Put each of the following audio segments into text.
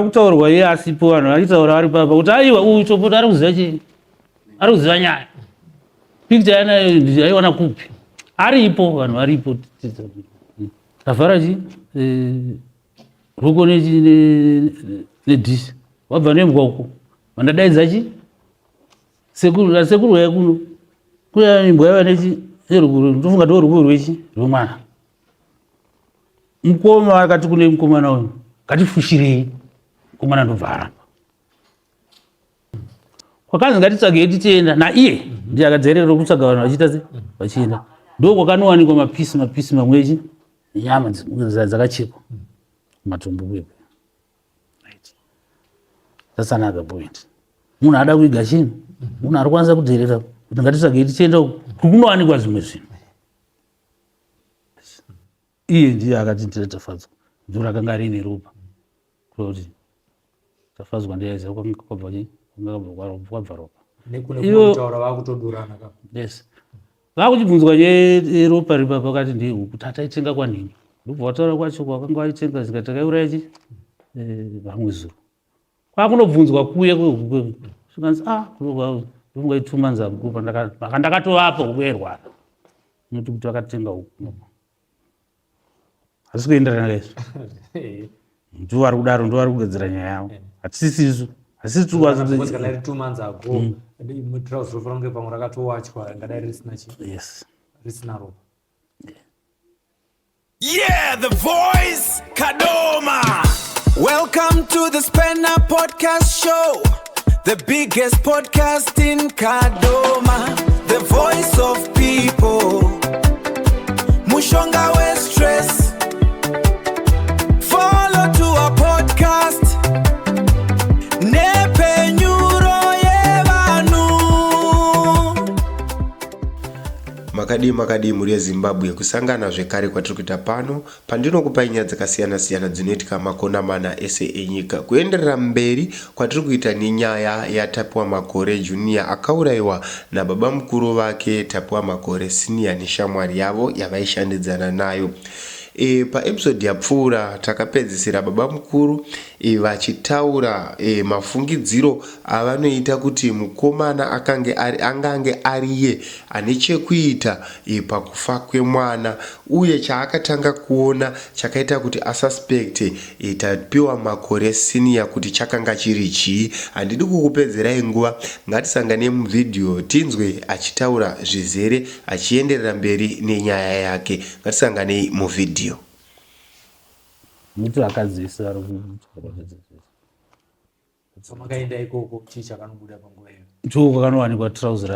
Kutaurwa iye asipo vanhu vachitaura vari papa kuti aiwa uyu topota ari kuziva chii, ari kuziva nyaya. Picture yanayo ndaiona kupi? Aripo vanhu varipo. Tavhara chi roko nedhishi wabva nembwa uko vandadaidza chi sekuru waya kuno kuya imbwa yava nechi nerukuru ndofunga ndo rukuru rwechi rwemwana. Mukoma akati kune mukomana uyu ngatifushirei, mukomana ndobva aramba. Kwakanzi ngatitsvagei tichienda naiye ndiye akadzerera kutsvaga vanhu vachiita se vachienda. Ndo kwakanowanikwa mapisi mamwe echi nyama dzakachekwa matombo kwepo. That's another point. Munhu ada kuiga chinhu, munhu ari kwanisa kuteerera kuti ngatitsvagei tichienda kunowanikwa zvimwe zvinhu. Iye ndiye akati ndire Tafadzwa, ndo rakanga rine ropa kuti Tafadzwa ndiyaiziva kwabva ropa. Nekune kutaura vakutodurana kapa. Yes. Vakuchibvunzwa ropa ripa pakati ndiye kuti ataitenga kwanini. Ndobva wataura kwacho kwakanga waitenga zikati takaiuraya chi vamwe zuro. Kwakunobvunzwa kuye kwehuku zvikanzi ndofunga 2 months ago ndakatovapa huku yairwara. Noti kuti vakatenga huku. Asi kuenderana nezvo. Ndo vari kudaro, ndo vari kugadzira nyaya yavo. Hatisisisu. Asi tukwazi kana 2 months ago mutrauzi rofanonge pamwe rakatowachwa ngadai risina chi. Yes. Risina ropa. Yeah, the voice Kadoma. Welcome to the Spanner Podcast Show, the biggest podcast in Kadoma, the voice of people. Mushonga we stress. Follow to our podcast. Nepe nyuro yevanu. Makadi muri Zimbabwe kusangana zvekare kwatiri kuita pano pandinokupa nyaya dzakasiyana-siyana dzinoitika makona mana ese enyika. Kuenderera mberi kwatiri kuita nenyaya yaTapiwa Makore Junior akaurayiwa nababa mukuru vake Tapiwa Makore Senior neshamwari yavo yavaishandidzana nayo. Paepisode yapfuura takapedzisira baba mukuru vachitaura mafungidziro avanoita kuti mukomana angange ariye ane chekuita pakufa kwemwana, uye chaakatanga kuona chakaita kuti asuspect Tapiwa Makore Senior kuti chakanga chiri chii. Handidi kukupedzerai nguva, ngatisangane muvhidhiyo tinzwe achitaura zvizere achienderera mberi nenyaya yake. Ngatisanganei muvhidhiyo. Mutu akadzisa Makaenda ikoko chii chakanobuda panguva iyo? Ndo kwakanowanikwa trouzi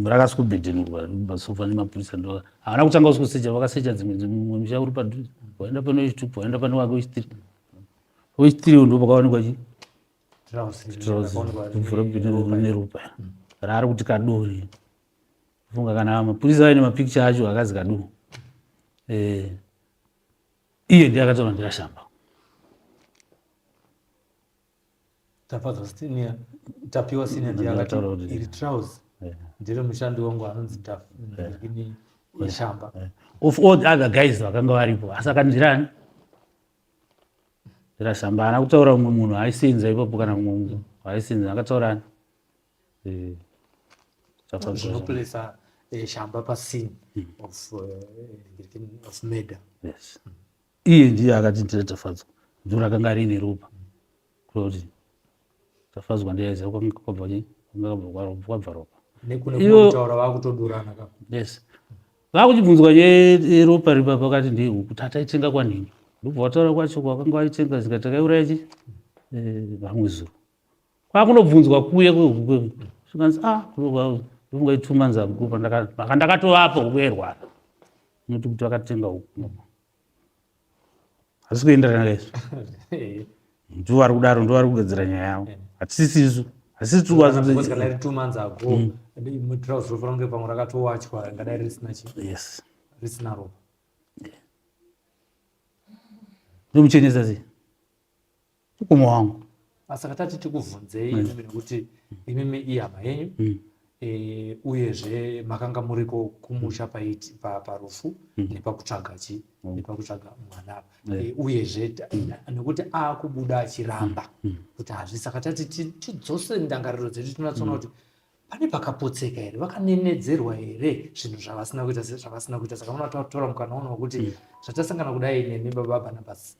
rakasukubhedhenurwa pasofa nemapurisa. Ndo havana kutanga kusecha, vakasecha dzimwe musha uri padhuze. Waenda pane wechitupu, waenda pane wake wechitiri. Wechitiri ndo pakawanikwa chi? Trouzi neropa. Rari kuti kadori. Funga kana mapurisa aine mapicture acho akazi kadu. Iye ndiye akataura ndikashamba. Tafadzwa Senior, Tapiwa Senior ndiye akataura kuti iri trouzi ndiro mushando wangu anonzi ndini yeshamba. Of all the other guys vakanga varipo, asi akandirani ndirashamba. Haana kutaura mumwe munhu aisenza ipapo kana mumwe munhu aisenza. Akataurani zvinopuresa shamba pascene of murder. Yes. Iye ndiye akati ndire Tafadzwa, ndo rakanga rine ropa kuti Tafadzwa ndiyaiziva kwabva ropa. Nekune kutaura vakutodurana kapa. Yes. Vakuchibvunzwa ropa ripa pakati ndiye kuti ataitenga kwanini. Ndobva wataura kwacho kwakanga waitenga zikati takaiuraya chi vamwe zuro. Kwakunobvunzwa kuye kwehuku zvikanzi ndofunga 2 months ago ndakatovapa huku yairwara. Noti kuti vakatenga huku. Asi kuenderana nezvo. Ndo vari kudaro, ndo vari kugadzira nyaya yavo. Hatisisisu. Asi tukwazi kana 2 months ago mutrauzi rofanonge pamwe rakatowachwa ngadai risina chi. Yes. Risina ropa. Ndomuchenesa sei? Mukoma wangu. Asa katati tikubvunzei nekuti imimi ihama yenyu uyezve makanga muriko kumusha parufu nepakutsvaga mwana uyezve nekuti akubuda achiramba kuti hazvisaka tati tidzose ndangariro dzedu tinotsona kuti pane pakapotseka here, vakanenedzerwa here zvinhu zvavasina kuita saka munotora mukana uno wekuti zvatasangana kudai nemi baba Barnabas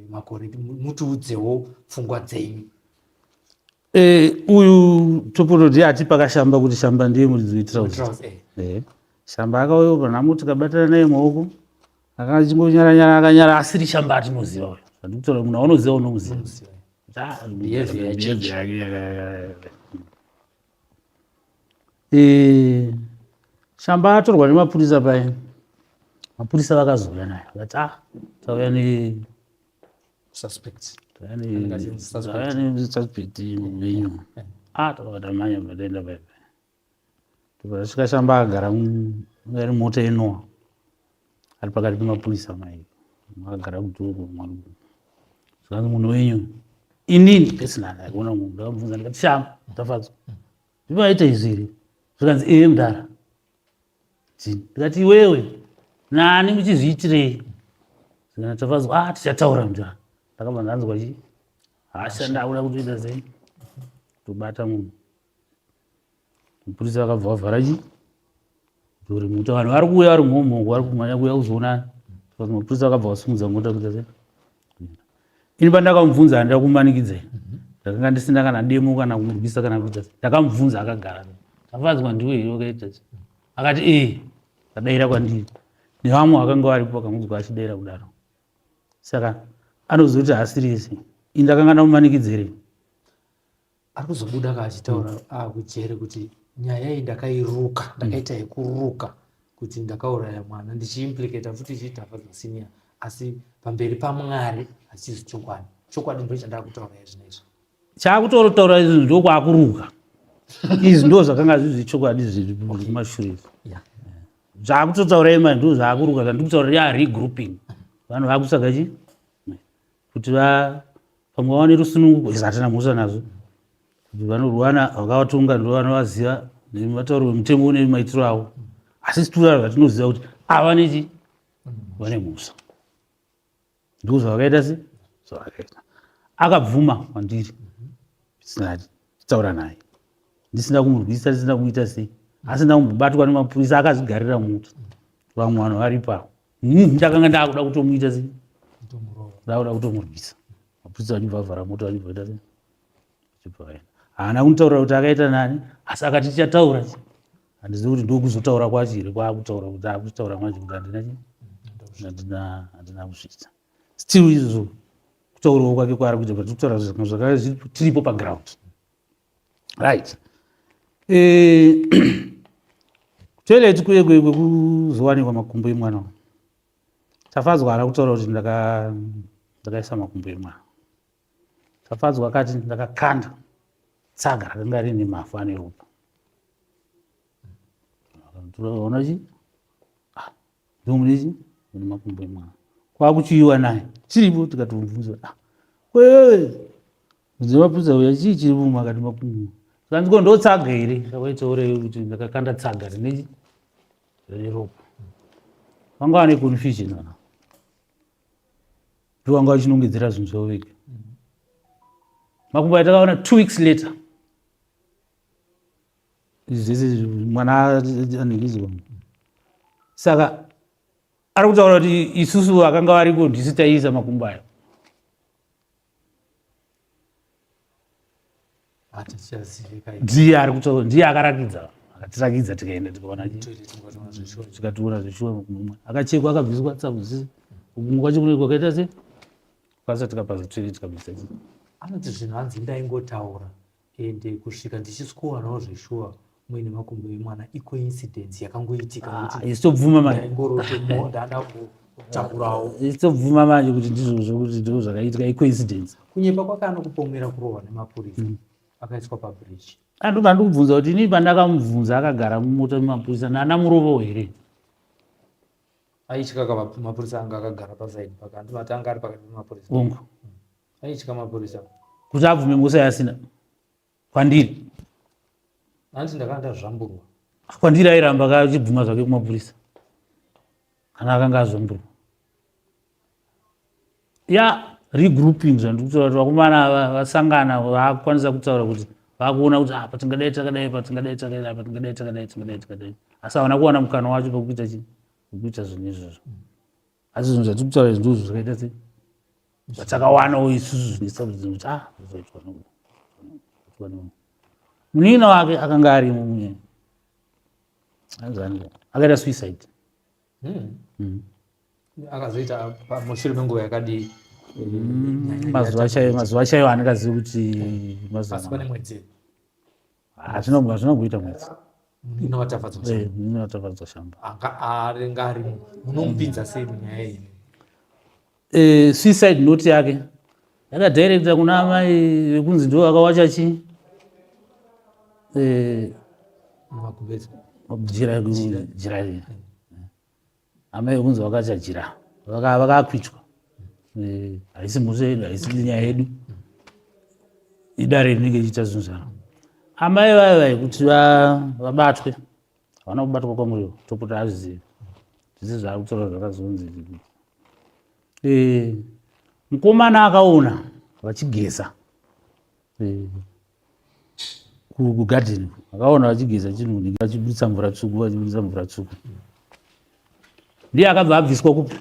Makore mutiudzewo pfungwa dzenyu. Uyu Topolodi ati pakashamba kuti shamba ndiye muridzi weTrauzi. Shamba akauya panhamo tikabatana naye maoko akachingonyara akanyara asiri shamba atinoziva uyu. Zvandikutora munhu aunoziva unomuziva. Shamba atorwa nemapurisa paya. Mapurisa vakazouya naye vakati tauya ne suspect wenyu takatamanya matenda paipa tikasvika shamba agara ari mota inowa ari pakati pemapurisa mai akagara kutoko zvanzi munhu wenyu inini pesinani akuona munhu ndakamubvunza ndikati shamba tafadzwa ndimaita izvi here zvikanzi mudara ndikati iwewe nani muchizviitirei zvikana tafadzwa tichataura mudara ndakabva ndanzwa chii hasha ndakuda kutoita sei tobata munhu mupurisa vakabva vavhara chii tori muta vanhu vari kuuya vari mhomho vari kumhanya kuuya kuzoonana mapurisa vakabva vasimudza mota kuita sei ini pandakamubvunza handida kumanikidzai ndakanga ndisina kana demo kana kumurwisa kana kuita sei ndakamubvunza akagara tafadzwa ndiwe iyo kaita akati adaira kwandiri nevamwe vakanga varipo vakamunzwa achidaira kudaro saka anozoti hasirisi ini ndakanga ndamumanikidzere ari kuzobuda kaachitaura akujere kuti nyaya iyi ndakairuka ndakaita yekuruka kuti ndakauraya mwana ndichiimplicata futi chiitafadzwa senior asi pamberi paMwari hachizi chokwadi ndo chandakutaura izvinezvi chakutotaura izvi ndokwakuruka izvi ndo zvakanga zvizvi chokwadi zviri kumashure zvakutotaura ima ndo zvakuruka zvandikutaura regrouping vanhu vakutsvaga chii kuti pamwe vaone rusununguko izvi hatina mhosva nazvo kuti vanorwana vakavatonga ndo vanovaziva nematauro emutemo nemaitiro avo asi situra zvatinoziva kuti ava nechi vane mhosva ndo zvavakaita se zvavakaita akabvuma kwandiri sinati titaura naye ndisina kumurwisa ndisina kuita sei asi ndakumbobatwa nemapurisa akazvigarira muti vamwe vanhu vari pavo ndakanga ndakuda kutomuita sei ndakuda kutomurwisa mapurisa vachibva vavhara moto vachibva ita sei vachibva haana kunitaurira kuti akaita nani asi akati tichataura handizivi kuti ndokuzotaura kwacho here kwaakutaura kuti akutaura mwacho kuti handina kusvitsa still izvo kutaurawo kwake kwaari kuita kuti kutaura zvinhu zvakanga tiripo paground right kutoileti kuye kwekuzowanikwa makumbo emwana tafadzwa haana kutaura kuti ndakaisa makumbo emwana tafadzwa akati ndakakanda tsaga rakanga rine mafu ane ropa ona chi ndomunechi ine makumbo emwana kwakuchiyiwa naye chiripo tikatomubvunza wewe mapurisa uya chii chiri mumo akati makumbo saka ndo tsaga here ndakaitaurei kuti ndakakanda tsaga rinechi rine ropa vanga vane confusion ana ndovanga vachinongedzera zvinhu zvavo vega makumbo atakaona 2 weeks later izvese mwana anenge izwa saka ari kutaura kuti isusu vakanga variko ndisi taiisa makumbo ayo ndiye ari kutaura ndiye akarakidza akatirakidza tikaenda tikaona tikationa zvishuwa makumbo akachekwa akabviswa tsavu kumwe kwacho kune kwakaita se kwasa tikapaza toile tikabvisa anoti zvinhu hanzi ndaingotaura ende kusvika ndichisikuwanawo zveshuwa muine makumbo emwana icoincidence yakangoitika isitobvuma manje ndada kutakurawo isitobvuma manje kuti ndizvozvo kuti ndo zvakaitika icoincidence kunyepa kwake anokupomera kurohwa nemapurisa akaiswa pabridge andobva ndikubvunza kuti inini pandakamubvunza akagara mumota memapurisa nana murovo here aityaka mapurisa anga akagara pasaidi pakandimati anga ari pakati pemapurisa ongo aityaka mapurisa kuti abvume musa yasina kwandiri Anti ndakanda zvamburwa. Kwandiri airamba kachibvuma zvake kumapurisa kana akanga azvamburwa. Regrouping zvandikutaura kuti vakomana vasangana vakwanisa kutaura kuti vakuona kuti apa tingadai takadai asi havana kuwana mukana wacho pekuita zvinhu izvozvo. Asi zvinhu zvatiri kutaura izvi ndizvo zvakaita sei zvatakawanawo isusu zvinoita kuti munina wake akanga arimo munye akaita suicide. Akazoita mushure menguva yakadii? Mazuva chaiwo andikazivi kuti Pasi pane mwedzi. zvinongoita mwedzi. Munina watafadzwa shamba. Arenga arimo. Munomupinza sei munyaya iyi? Suicide note yake yakadirecta kuna amai vekunzi ndo akawacha chii jira amai vekunzi vakacha jira vakakwitwa. Haisi mhosva yedu, haisi nyaya yedu, idare rinenge richiita zvinhu zvaro. Amai vaya kuti vabatwe havana kubatwa kwamuriwo topota azvizivi zvese zvaari kutaura zvakazonzi. Mukomana akaona vachigeza kugadheni, akaona vachigeza chinhu vachibudisa mvura tsvuku, ndiye akabva abviswa kupi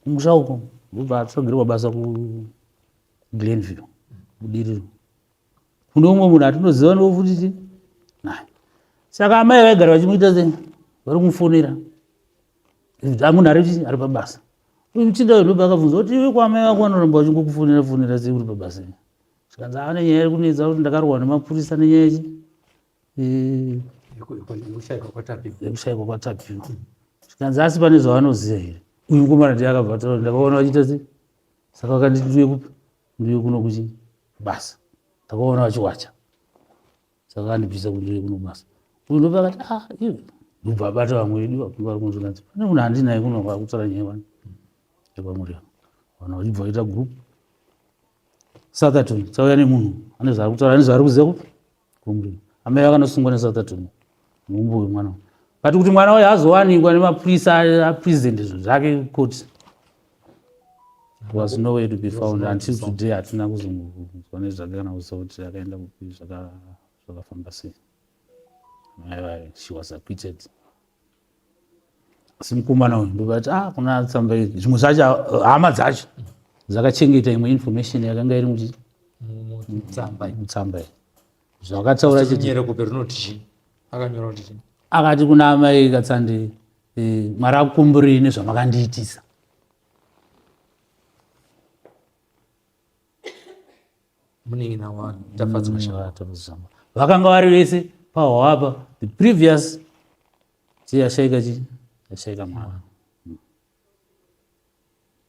kumusha uko ndobva atsogerwa basa kuGlenville kudiriro kune umwe munhu atinoziva nofuti naye. Saka amai vaigara vachimuita sei vari kumufonera munhu ari pabasa. Uchida ndobva akabvunza kuti iwe kwamai vako vanoramba vachingokufonera sei uri pabasa. Zvikanzi ane nyaya iri kunetsa kuti ndakarohwa nemapurisa nenyaya yekushaikwa kwatapiwa. Zvikanzi asi pane zvavanoziva here. Uyu mukomana ndiye akabva taura ndakaona vachiita sei. Saka vakanditi ndiuye kuno kuchibasa. Ndakaona vachiwacha. Saka vakandibvisa kuti ndiuye kuno basa. Uyu ndobva akati iwe ndobva abata vamwe vedu vakunga vari kunzvikanzi pane munhu handinaye kuno vakutaura nyaya wani yekwamuriwo. Vanhu vachibva vaita group. Southampton tsauya nemunhu ane zvaari kutaura ane zvaari kuziva kupi kumuriwo. Amai vakandosunga neSouthampton muumbo wemwana but kuti mwana wayo hazowanikwa nemapurisa apresident zvake koti was nowhere to be found until today. Hatina kuzonzwa nezvake kana kuziva kuti akaenda kupi zvakafamba sei. She was acquitted. Asi mukomana uyu ndobati kuna tsamba idzi zvimwe zvacho hama dzacho dzakachengeta imwe information yakanga iri mutsamba zvakataura akati kuna amai Katsande Mwari akukumburei nezvamakandiitisa. Vakanga vari vese pahwapa the previous yashaika mwana.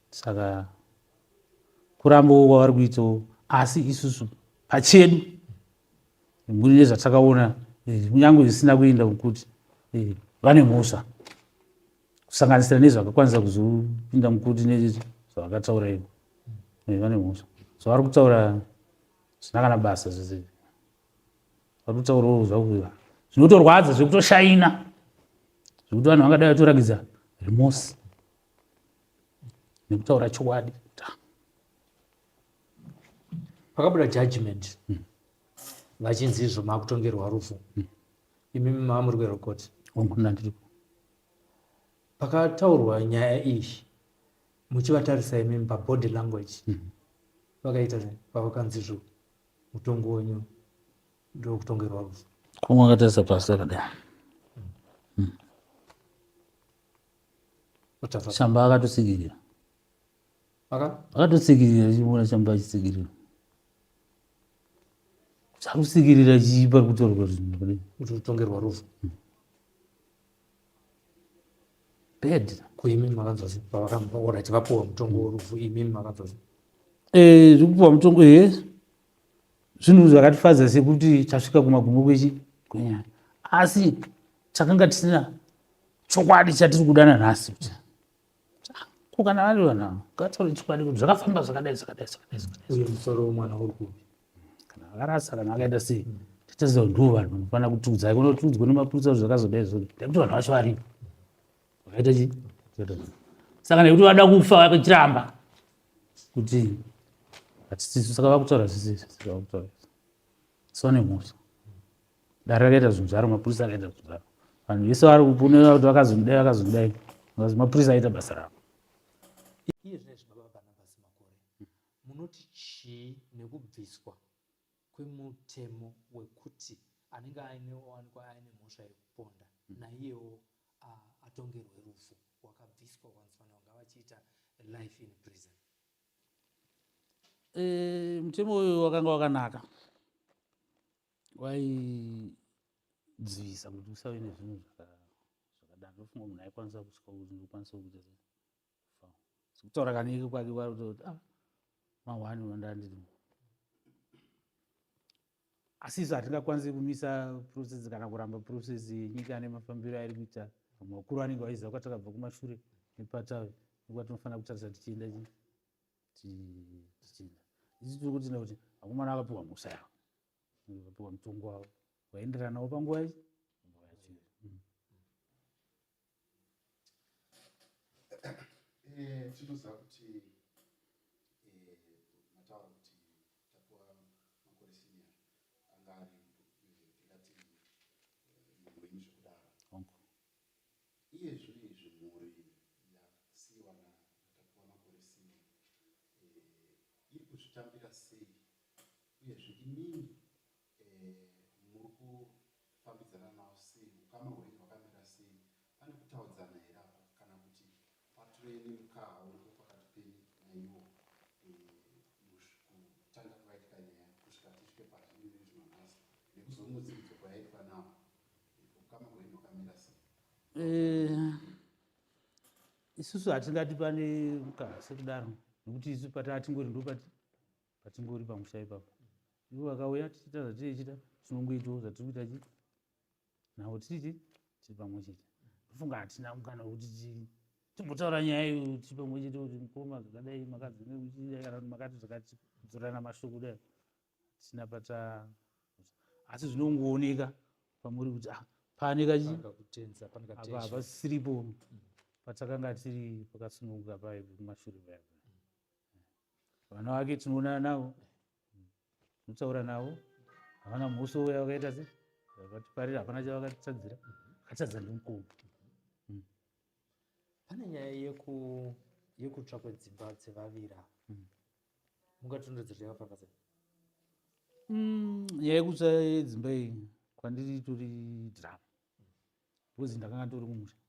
Saka kurambawo kwavari kuitawo asi isusu pachedu mhuri nezvatakaona kunyange zvisina kuenda kuti vane mhosva kusanganisira nezvakakwanisa kuzopinda mukuti nezvavakataura ivo vane mhosva. So vari kutaura zvina kana basa zvese vari kutaurawo zvakuva zvinotorwadza zvekutoshaina zvekuti vanhu vangadai vatorakidza remorse nekutaura chokwadi. Pakabuda judgment vachinzi izvo makutongerwa rufu. Imimi maamuri kwerokoti pakataurwa nyaya iyi muchivatarisa imimi pabody language vakaita sei pavakanzi izvo mutongo wenyu ndokutongerwa rufu kumwe akatarisa pasi akadai shamba akatotsigirira chiona shamba achitsigirira chakusigirira chipa kutorwa kuti kutongerwa rufu. bed kuimimi makanzwa sei pavakaorati vapuwa mutongo werufu imimi makanzwa sei? Zvekupuwa mutongo zvinhu zvakatifadza sekuti tasvika kumagumo kwenyaya asi takanga tisina chokwadi chatiri kudana nhasi kuti kana vari vanhu ngataure chokwadi kuti zvakafamba zvakadai. Uye musoro womwana uri kupi? Kana akarasa kana akaita sei tataziva ndo vanhu vanofana kutudzai kunotudzwa nemapurisa zvakazodai zvoti kuti vanhu vacho varipo vakaita chi saka nekuti vada kufa vakachiramba kuti hatisisu saka vakutaura zvisizvi vakutaura sone mhosva dare rakaita zvinhu zvaro mapurisa akaita zvinhu zvaro vanhu vese vari kuponera kuti vakazodai mapurisa aita basa ravo iye zvinezvi baba Barnabas Makore munoti chii nekubviswa kwemutemo wekuti anenge ainowanikwa aine mhosva yekuponda naiyewo atongerwe rufu wakabviswa kwanzifana vanga vachiita life in prison? mutemo uyu wakanga wakanaka waidzivisa kuti usave nezvinhu zvakadaro ndofunga munhu aikwanisa kusvika kuti ndokwanisa kuita kutaura kanike kwake kuti mahwani wandandiri asi izvo hatingakwanisi kumisa process kana kuramba process yenyika nemafambiro airi kuita vamwe vakuru vanenge vaiziva kwatakabva kumashure nepatawe nekwatinofanira kutarisa tichienda tichienda isi tiri kuti nekuti vakomana vakapiwa mhosva yavo vakapiwa mutongo wavo waenderana nawo panguva yachi tinoziva kuti mataura kuti Tapuwa Makore senior anga ari tingati mhuri nezvekudaro iye zviri izvi mhuri yasiyiwa naTapuwa Makore senior iri kuzvitambira sei uyezve imini muri kufambidzana nawo sei ukama hwenyu hwakamira sei pane kutaudzana here apa kana kuti patove nemukaha uripo pakati penyu naiwo kutanga kwaitika nyaya kusvika tisvike patiri nezvinonhasi nekuzomudzikidzo kwayaitwa nawo ukama hwenyu hwakamira sei? isusu hatingati pane mukaha sekudaro nekuti isu pataatingori ndo patingori pamusha ipapo ivo vakauya tichiita zvatirichita tinongoitawo zvatiri kuita chi navo tiri pamwe chete ndofunga hatina mukana wekuti timbotaura nyaya iyo tiri pamwe chete kuti mukoma zvakadai makadzinge muchiidai kana kuti makati zvakati kudzorana mashoko kudai hatina asi zvinongooneka pamuri kuti pane hapasiripo patakanga tiri pakasununguka paya kumashure paya vana vake tinoonana navo tinotaura navo havana mhosva uya vakaita se vakatiparira hapana chavakatitadzira vakatadza ndimukoma pane nyaya yekutsva kwedzimba dzevavira mungatondedzera yakafamba sei? nyaya yekutsva yedzimba iyi kwandiri itori dhirama bcause ndakanga tori kumusha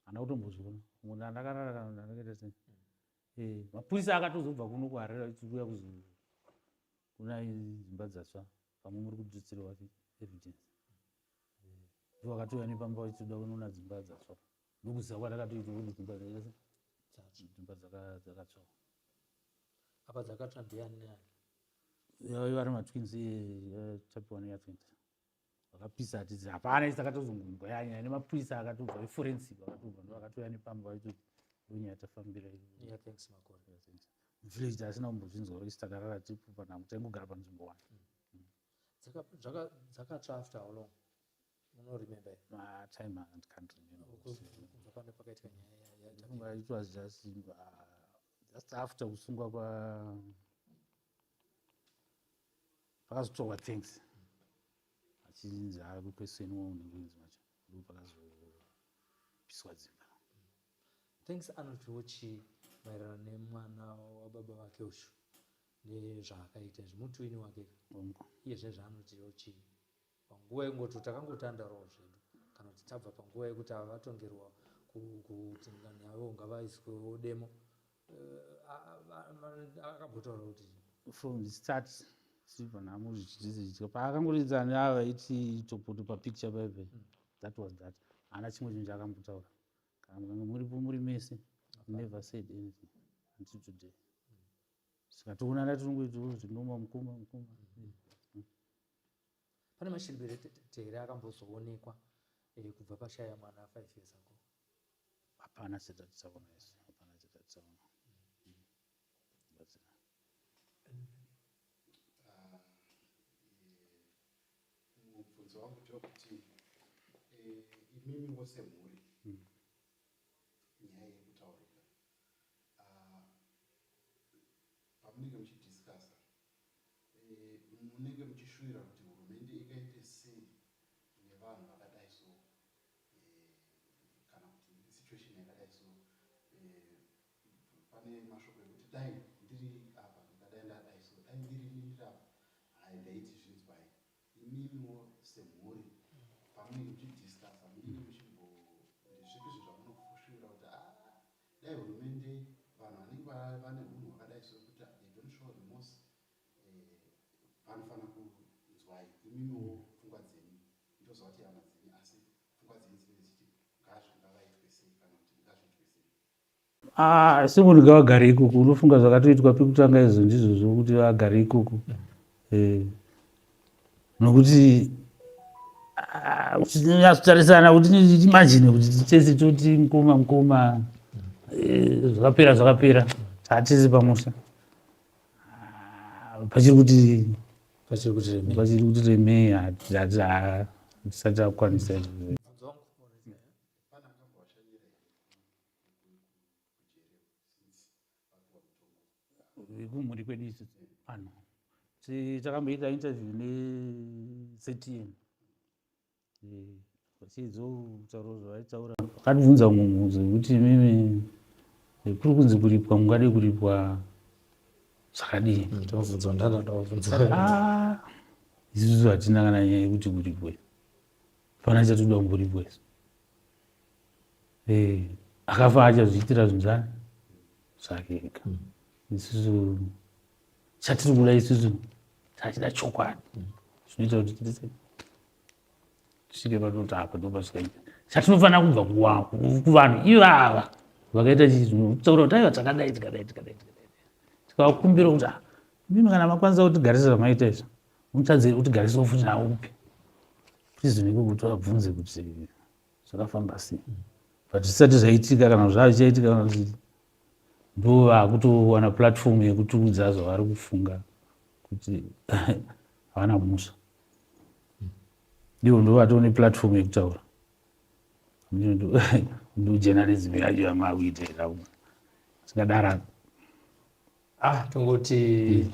hana kutombozviona munhu andakarara kana ndakaita sei mapurisa akatozobva kuno kuharira chiuya kuna dzimba dzatsva pamwe muri kudzotseriwa evidence ivo vakatouya nepamba vachitoda kunoona dzimba dzatsva ndokuziva kwatakatoita kuti dzimba dzakatsva apa dzakatsva ndiani neani? vari matwins Tapuwa neyaTwins vakapisa hatizi hapana isi takatozongumva yanyaya nemapurisa akatobva eforensic vakatobva ndo vakatouya nepamba vachitoti ndonyaya tafambira muvillage tasina kumbozvinzwa isi takarara tipo panhamo taingogara panzvimbo 1 dzakatsva after how long munoremember time and can't remember pane pakaitika nyaya it was just after kusungwa pakazotorwa things achinzi akukweseniwa unenge macho ndo pakazopiswa dzimba. Thanks anotiwo chii maererano nemwana wababa vake ushu nezvaakaita zvimutwini wake iyezve zvaanotiwo chii panguva ingoti takangotandarawo zvedu kana kuti tabva panguva yekuti ava vatongerwa kuti navo ngavaiswewo demo akambotaura kuti from the start Silver namo zvichidzidzika paakangoridza neava iti topoto papicture paipe that was that haana chimwe chinhu chaakambotaura kana mukange muripo muri mese never said anything until today saka toonana tinongoitawo zvinoma mukoma pane mashiribere akambozoonekwa kubva pashaya mwana 5 years ago? hapana chatatisaona isu hapana chatatisaona mubvunzo wangu ndokuti imimi wose mhuri nyaya yekutaurika pamunenge muchidhiskasa munenge muchishuvira kuti hurumende ikaite sei nevanhu vakadai so kana kuti situation yakadai so pane mashoko ekuti dai ndiri apa ndadai ndadai so dai ndiri apa ndaiti zvinzwai imimiwo semhuri pamunenge muchidhiskasa munenge muchimbozvipi zvamunoshuvira kuti dai hurumende vanhu vanenge vane unhu hwakadai so kuti they don't show remorse vanofana kunzwai imimiwo pfungwa dzenyu ndozva kuti hama dzenyu asi pfungwa dzenyu dzinenge dzichiti ngazvingavaitwe sei kana kuti ngazviitwe sei. Semunhu ngavagare ikuku unofunga zvakatoitwa pekutanga izvo ndizvozvo kuti vagare ikuku nokuti uchinyatsutarisana kuti imagine kuti tese toti mukoma zvakapera tatese pamusha pachiri kuti remei hatisati akwanisa kumhuri kwedu isi anhu takamboita interview neCTN vachizotaro zvavaitaura vakatibvunza mubvunzo wekuti mimi kuri kunzi kuripwa mungade kuripwa zvakadii. Isusu hatina kana nyaya yekuti kuripwe fana chatoda kumboripwa isu akafa achazviitira zvinzani zvake ega. Isusu chatiri kuda isusu tachida chokwadi zvinoita kuti tisvike patoti apa ndopasvikaita chatinofanira kubva kuvanhu ivava vakaita chitaura kuti aiva takadai tikakumbira kuti mimi kana makwanisa kutigarisa zvamaita izvo muchadziri kutigarisa futi naupi please nekuti vabvunze kuti zvakafamba sei but zvisati zvaitika kana zvavichaitika kana kuti ndo vakutowana platform yekutukudza zvavari kufunga kuti havana musha ivo ndo vatone platform yekutaura ndo journalism yacho yamakuitira sikadara tongoti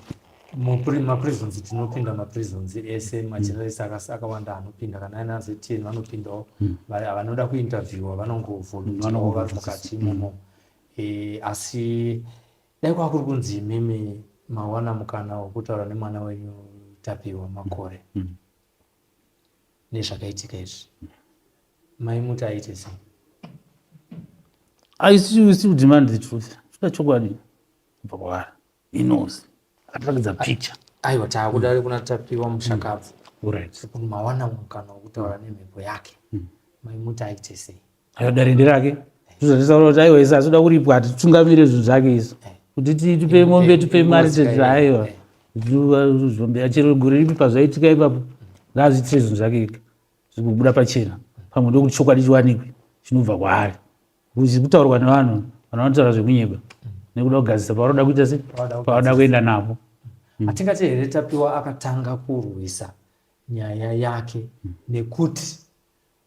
maprisons tinopinda maprisons ese majournalist akawanda anopinda kana aina ZTN vanopindawo vanoda kuinterviewa vanongovholuntirawo vari mukati imomo asi dai kwakuri kunzi imimi mawana mukana wekutaura nemwana wenyu Tapiwa Makore nezvakaitika izvi maimuti aite sei? I still demand the truth. Chida chokwadi kubva kwaari inozi akarakidza picture aiwa taakudari kuna Tapiwa mushakabvu right kuti mawana mukana wekutaura nemhepo yake maimuti aite sei? ayo darinde rake zvozvatisaura kuti aiwa isi asoda kuripwa titungamire zvinhu zvake isi kuti tipe mombe tipe mari aiwa zvombe achero gore ripi pazvaitika ipapo ngaazviitire zvinhu zvake ega zvikubuda pachena pamwe ndokuti chokwadi chiwanikwe chinobva kwaari kuti kutaurwa nevanhu vanotaura zvekunyeba nekuda kugadzisa pavanoda kuita sei pavanoda kuenda napo. Hatingati here Tapiwa akatanga kurwisa nyaya yake nekuti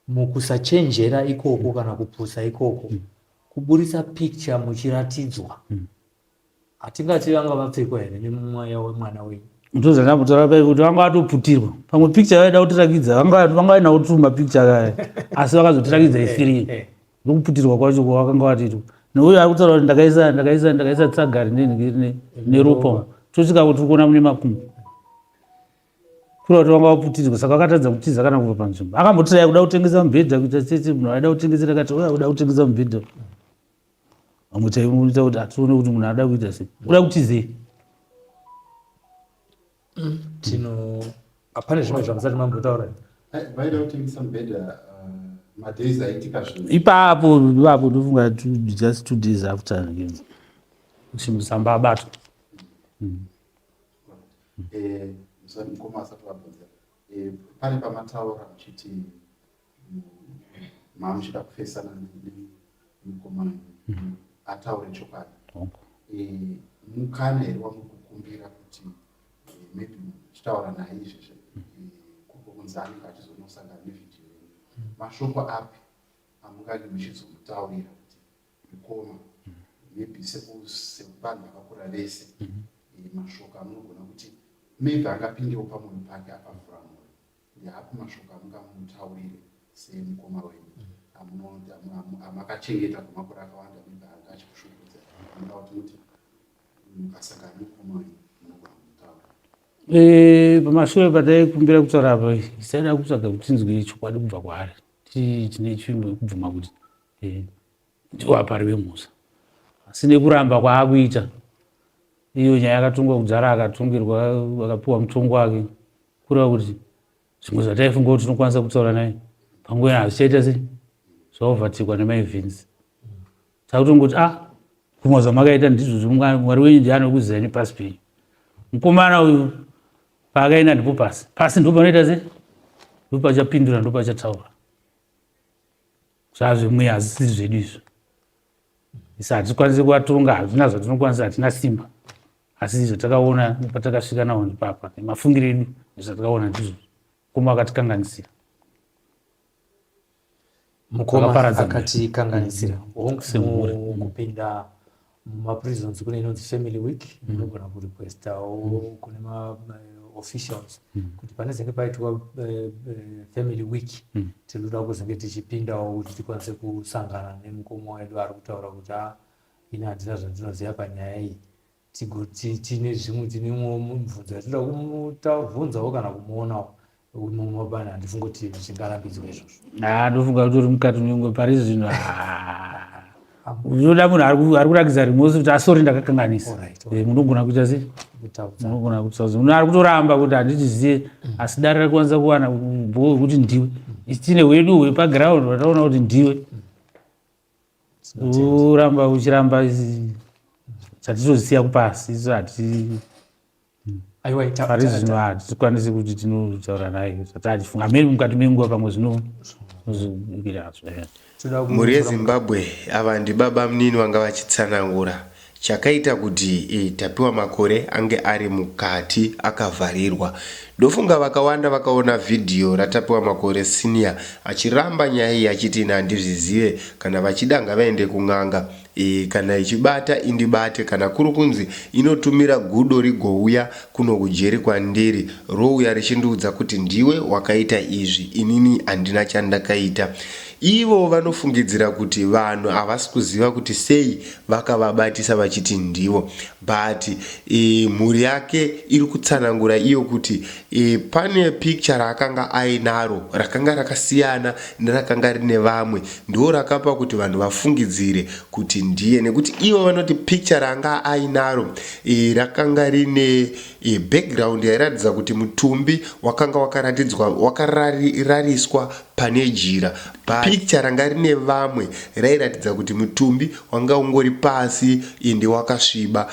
mukusachenjera ikoko kana kupusa ikoko kuburisa picture muchiratidzwa hatingati vanga vapfekwa here nemumweya wemwana wenyu ndozvandamutaura pai kuti vanga vatoputirwa pamwe picture vaida kutirakidza vanga vaina kutuma picture kaya asi vakazotirakidza ifiri nokuputirwa kwacho kwavakanga vatitwa neuyo ari kutaura kuti ndakaisa tsagari neropa tosvika kuti kuona mune makumbo kura kuti vanga vaputirwa saka vakatadza kutiza kana kubva panzvimbo akambotirai kuda kutengesa mubhedha kuita seti munhu aida kutengesera kati uya uda kutengesa mubhedha vamwe taimuita kuti hatione kuti munhu ada kuita sei uda kutizei hapane zvimwe zvamusati mambotaura vaida kutengesa mubhedha madays aitika zvinhu ipapo ndofunga just 2 days after musamba abatwa mukoma asati vabvunza pane pamataura muchiti mamuchida kufesana nemukoma ataure chokwadi mukana here wamukukumbira kuti maybe muchitaura naye izvezvo kuko kunzi anenge achizono pamusangana nevidhiyo yenyu mashoko api amungange muchizomutaurira kuti mukoma maybe sevanhu vakakura vese mashoko amunogona kuti maybe angapindewo pamwoyo pake apavhura mwoyo ndeapo mashoko amungamutaurire semukoma wenyu amakachengeta kwemakore akawanda maybe anga achikushungudza amungakuti muti mukasangana nemukoma wenyu munogona kumutaura. Pamashure pataikumbira kutaura apa isaida kutsvaga kuti tinzwe chokwadi kubva kwaari tine chimwe kubvuma kuti ndiwapari vemusa asi nekuramba kwaakuita iyo nyaya yakatongwa kudzara akatongirwa akapiwa mutongo wake kureva kuti zvimwe zvataifunga kuti tinokwanisa kutaura naye panguva hazvichaita sei zvaovhatikwa nemaevhens takutongoti kumwa zvamakaita ndizvo mwari wenyu ndianokuziva nepasi penyu mukomana uyu paakaenda ndipo pasi ndo panoita sei ndo pachapindura ndo pachataura zvazvimwe hazisi zvedu izvo isa hatikwanisi kuvatonga hazvina zvatinokwanisa hatina simba asi zvatakaona patakasvika nawo ndipapa nemafungiro edu nezvatakaona ndizvo mukoma akatikanganisira mukoma akatikanganisira kupinda mumaprisons kune inonzi family week inogona kurequestawo kune maofficials kuti panezenge paitwa family week tinoda kuzenge tichipindawo kuti tikwanise kusangana nemukoma wedu ari kutaura kuti ine handina zvandinoziva panyaya iyi tine zvimwe tinemwo mubvunzo yatinoda kumubvunzawo kana kumuonawo mumabani handifunga kuti zvingarambidzwa izvozvo ndofunga kuti uri mukati mengwe pari zvino unoda munhu ari kurakidza rimose kuti asori ndakakanganisa munogona kuita sei munogona kutaura munhu ari kutoramba kuti handichizive asi dare rakwanisa kuwana bhuo wekuti ndiwe tine hwedu hwepaground wataona kuti ndiwe uramba uchiramba chatitozisiya kupasi isu hati pari zvino hatikwanisi kuti tinotaura naye zvati achifunga meri mukati menguva pamwe zvinozoikira mhuri yezimbabwe ava ndibaba munini vanga vachitsanangura chakaita kuti tapiwa makore ange ari mukati akavharirwa. Ndofunga vakawanda vakaona vhidhiyo ratapiwa makore senior achiramba nyaya iyi achiti handizvizive kana vachida ngavaende kun'anga kana ichibata indibate kana kuri kunzi inotumira gudo rigouya kuno kujeri kwandiri rouya richindiudza kuti ndiwe wakaita izvi inini handina chandakaita. Ivo vanofungidzira kuti vanhu havasi kuziva kuti sei vakavabatisa vachiti ndivo, but mhuri yake iri kutsanangura iyo kuti pane picture raakanga ainaro rakanga rakasiyana nerakanga rine vamwe, ndo rakapa kuti vanhu vafungidzire kuti ndiye, nekuti ivo vanoti picture ranga ainaro rakanga rine background yairatidza kuti mutumbi wakanga wakarariswa pane jira. Picture ranga rine vamwe rairatidza kuti mutumbi wanga ungori pasi ende wakasviba,